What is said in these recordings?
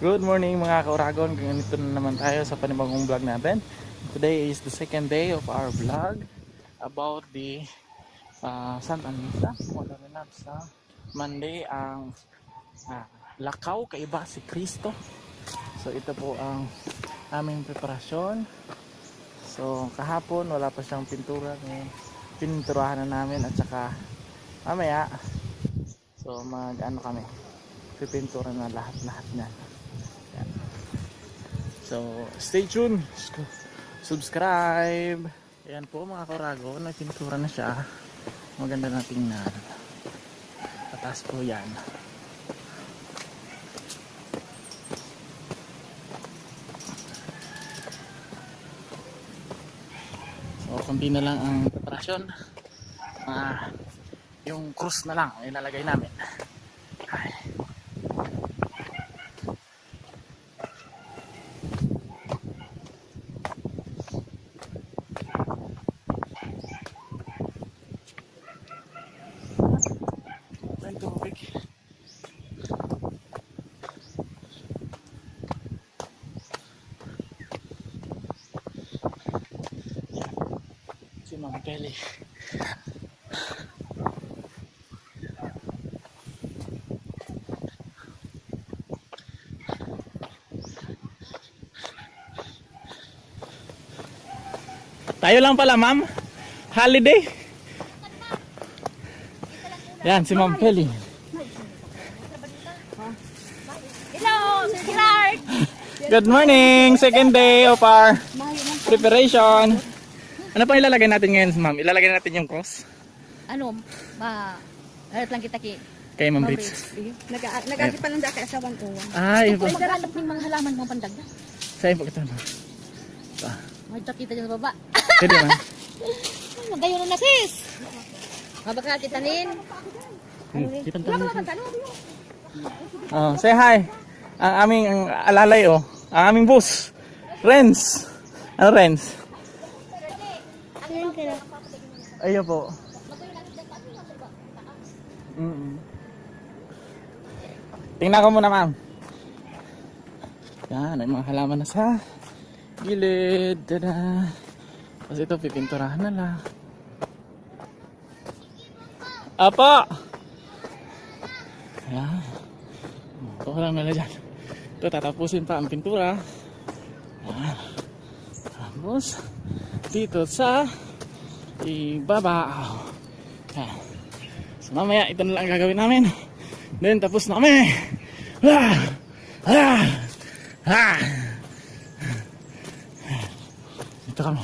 Good morning mga kauragon, ganito na naman tayo sa panibagong vlog natin. Today is the second day of our vlog about the Santa Misa. Wala na sa Monday ang Lakaw Kaiba si Kristo. So ito po ang aming preparasyon. So kahapon wala pa siyang pintura, pininturahan na namin at saka mamaya so kami pipintura na lahat niyan. So, stay tuned. Subscribe. Ayan po mga kaurago, nagpintura na siya. Maganda na tingnan. Pataas po yan. So, kunti na lang ang preparasyon. Yung krus na lang ilalagay namin. Ay. Si Ma'am Kelly. Tayo lang pala, ma'am. Holiday. Yan, si Ma'am Kelly. Hello, Clark! Good morning! Second day of our preparation. Ano pa ilalagay natin ngayon, ma'am? Ilalagay natin yung cross Ano, harap lang kita kay Ma'am Ritz. Nag-agi pa lang dyan kay asawang uwan. Ay, Kung magkakalap ng mga halaman mong pandagda. sa'yo po kita, ma'am. May kita dyan sa baba. Pwede, ma'am. Magayon na sis! Mabaka kita nin. Kitang kami. Oh, say hi. Ang aming alalay, oh. Ang aming boss. Renz. Ano, Renz? Ayun po. Tingnan ko muna, ma'am. Yan, may mga halaman na sa gilid. Tada. Tapos ito, pipinturahan na lang. Apo! Ayan. Ito ko lang nila dyan. Ito, tatapusin pa ang pintura. Ayan. Tapos, dito sa ibaba. Ayan. So, mamaya, ito na lang ang gagawin namin. Then, tapos na kami. Ito kami.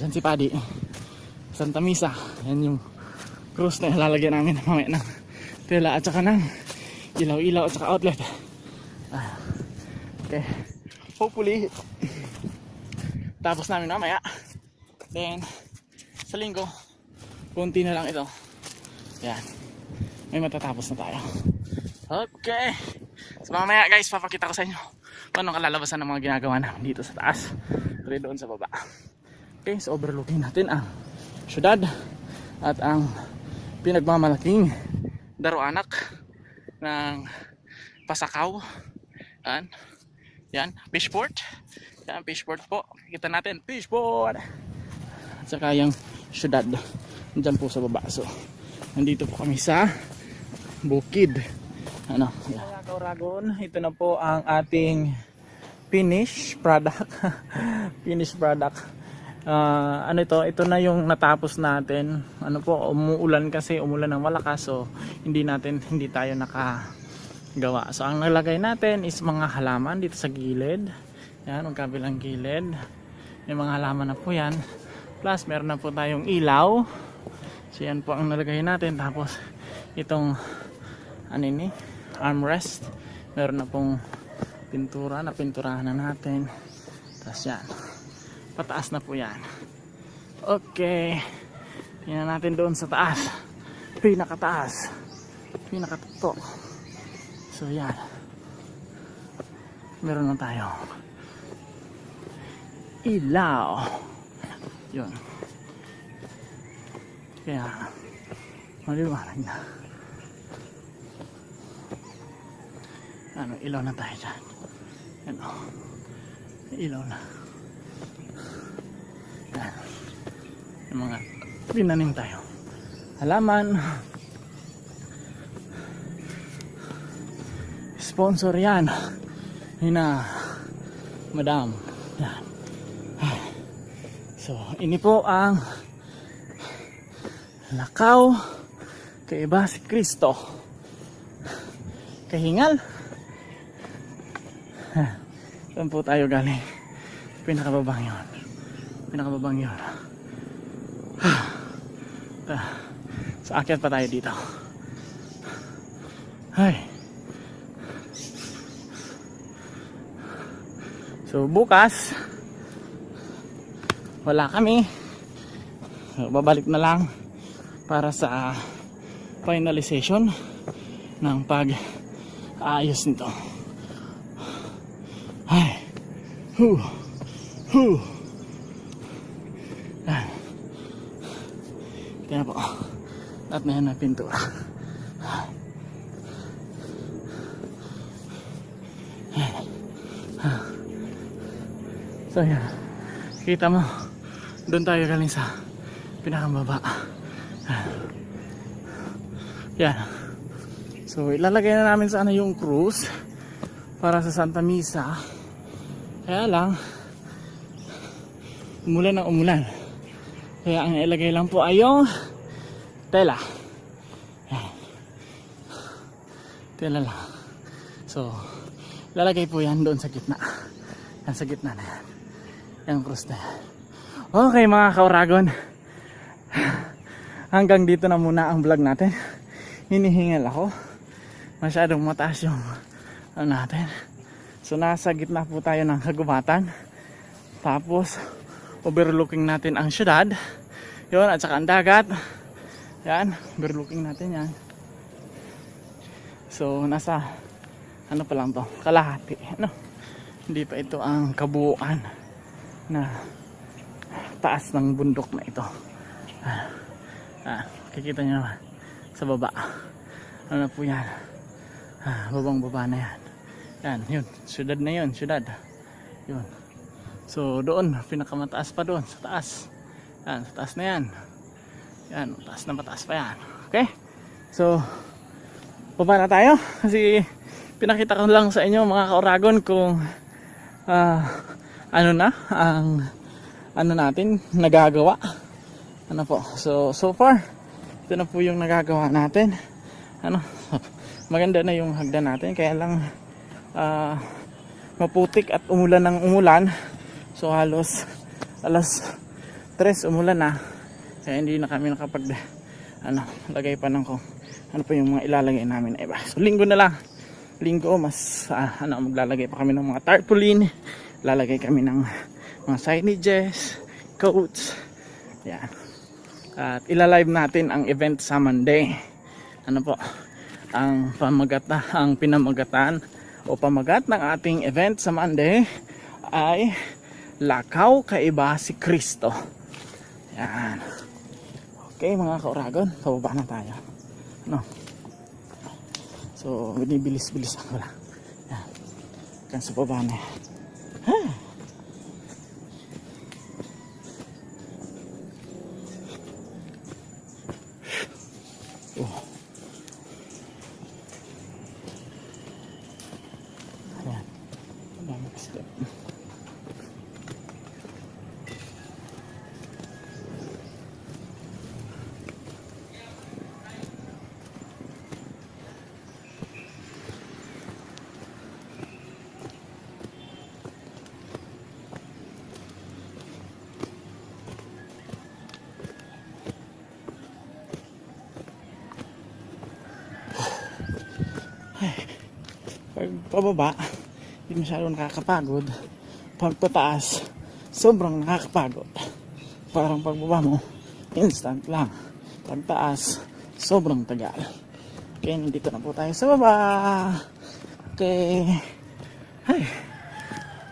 Diyan si Paddy. Santa Misa. Yan yung cross na ilalagyan namin mamaya ng tela at saka ng ilaw-ilaw at saka outlet. Okay. Hopefully, tapos namin mamaya. Then, sa linggo, kunti na lang ito. Yan. May matatapos na tayo. Okay. So mamaya guys, papakita ko sa inyo paano kalalabasan ng mga ginagawa namin dito sa taas. Pero doon sa baba. Okay, so overlooking natin ang syudad at ang pinagmamalaking daruanak ng Pasakaw. Yan. Yan, fishport. Yan, fishport po. Kita natin, fishport. At saka yung syudad. Diyan po sa baba. So, nandito po kami sa bukid. Ano? Yan. Mga kauragon, ito na po ang ating finished product. Finished product. Ano ito na yung natapos natin. Ano po, umuulan kasi, umulan ng malakas, so hindi tayo nakagawa. So ang nalagay natin is mga halaman dito sa gilid. Yan, ang kabilang gilid. May mga halaman na po yan. Plus meron na po tayong ilaw. So yan po ang nalagay natin. Tapos itong armrest. Meron na pong pintura, napinturahan na natin. Tapos yan. Pataas na po yan. Okay. Tingnan natin doon sa taas. Pinakataas. Pinakatatok. So yan. Meron na tayo ilaw. Yun. Kaya maliwanag na. Ano, ilaw na tayo dyan. Ano, ilaw na. Yan. Yung mga tinanim tayo. Halaman. Sponsor yan. Hina. Madam. Yan. So, ini po ang lakaw kay Basi Cristo. Kahingal. Saan po tayo galing? Pinakababang yun. Pinakababang yun. So, akyat pa tayo dito. Ay. So, bukas wala kami. Babalik na lang para sa finalization ng pag-aayos nito. Ay. Kaya po, lahat na yan na pintura. So yan, kita mo, doon tayo galing sa pinakababa. Yan. So ilalagay na namin sana yung cruise para sa Santa Misa. Kaya lang, umulan ng umulan. Kaya ang ilagay lang po ay yung tela. Yan. Tela lang. So, lalagay po yan doon sa gitna. Yan sa gitna na yan. Yung cross na yan. Okay mga kauragon. Hanggang dito na muna ang vlog natin. Hinihingal ako. Masyadong mataas yung natin. So nasa gitna po tayo ng kagubatan. Tapos overlooking natin ang syudad. Yun, at saka ang dagat. Yan, overlooking natin yan. So nasa ano pa lang to, kalahati. Ano? Hindi pa ito ang kabuuan na taas ng bundok na ito. Kikita nyo naman sa baba. Ano na po yan? Babang baba na yan. Yan, yun. Syudad na yun, syudad. Yun. So doon, pinakamataas pa doon, sa taas. Yan, sa taas na yan. Yan, taas na mataas pa yan. Okay? So, baba na tayo. Kasi pinakita ko lang sa inyo mga kauragon kung ano na ang ano natin nagagawa. Ano po? So far ito na po yung nagagawa natin. Ano? Maganda na yung hagdan natin, kaya lang maputik at umulan ng umulan. So halos alas 3 umulan na. Kaya hindi na kami nakapag lagay pa ng ano pa yung mga ilalagay namin na iba. So linggo na lang. Linggo mas maglalagay pa kami ng mga tarpaulin. Lalagay kami ng mga signages, coats. Yan. At ilalive natin ang event sa Monday. Ano po? Ang pinamagatan o pamagat ng ating event sa Monday ay Lakaw kay Basi Cristo. Yan. Okay mga kauragon, pababa na tayo. No. So, binibilis-bilis ako lang. Yan. Hanggang sa baba na yan. Oh. Ayan. Ang dami step. Pag pababa, hindi masyadong nakakapagod. Pagpataas, sobrang nakakapagod. Parang pagbaba mo, instant lang. Pagtaas, sobrang tagal. Okay, nandito na po tayo sa baba. Okay. Ay.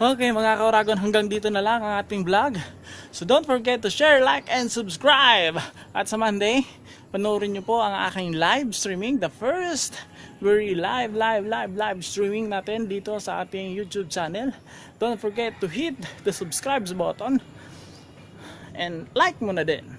Okay mga kauragon, hanggang dito na lang ang ating vlog. So don't forget to share, like, and subscribe. At sa Monday, panoorin nyo po ang aking live streaming, the first We're live streaming natin dito sa ating YouTube channel. Don't forget to hit the subscribe button and like mo na din.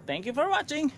Thank you for watching.